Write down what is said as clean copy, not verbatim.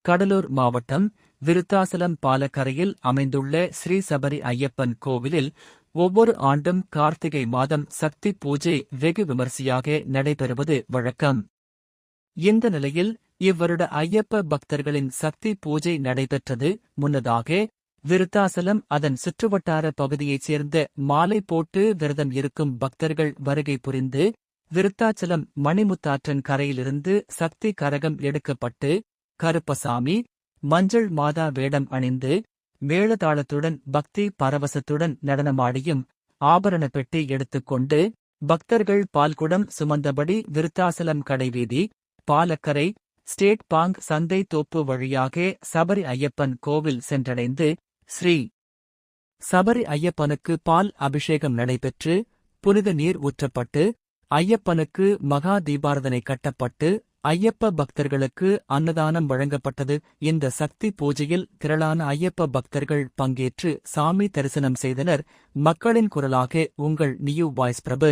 கடலூர் மாவட்டம் விருத்தாசலம் பாலக்கரையில் அமைந்துள்ள ஸ்ரீ சபரி ஐயப்பன் கோவிலில் ஒவ்வொரு ஆண்டும் கார்த்திகை மாதம் சக்தி பூஜை வெகு விமரிசையாக நடைபெறுவது வழக்கம். இந்த நிலையில் இவ்வருட ஐயப்ப பக்தர்களின் சக்தி பூஜை நடைபெற்றது. முன்னதாக விருத்தாசலம் அதன் சுற்றுவட்டார பகுதியைச் சேர்ந்த மாலை போட்டு விரதம் இருக்கும் பக்தர்கள் வருகை புரிந்து விருத்தாச்சலம் மணிமுத்தாற்றன் கரையிலிருந்து சக்தி கரகம் எடுக்கப்பட்டு கருப்பசாமி மஞ்சள் மாதா வேடம் அணிந்து மேளதாளத்துடன் பக்தி பரவசத்துடன் நடனமாடியும் ஆபரண பெட்டி எடுத்துக்கொண்டு பக்தர்கள் பால்குடம் சுமந்தபடி விருத்தாசலம் கடைவீதி பாலக்கரை ஸ்டேட் பாங்க் சந்தை தோப்பு வழியாக சபரி ஐயப்பன் கோவில் சென்றடைந்து ஸ்ரீ சபரி ஐயப்பனுக்கு பால் அபிஷேகம் நடைபெற்று புனித நீர் ஊற்றப்பட்டு ஐயப்பனுக்கு மகா தீபாரதனை கட்டப்பட்டு ஐயப்ப பக்தர்களுக்கு அன்னதானம் வழங்கப்பட்டது. இந்த சக்தி பூஜையில் திரளான ஐயப்ப பக்தர்கள் பங்கேற்று சாமி தரிசனம் செய்தனர். மக்களின் குரலாக உங்கள் நியூ வாய்ஸ் பிரபு.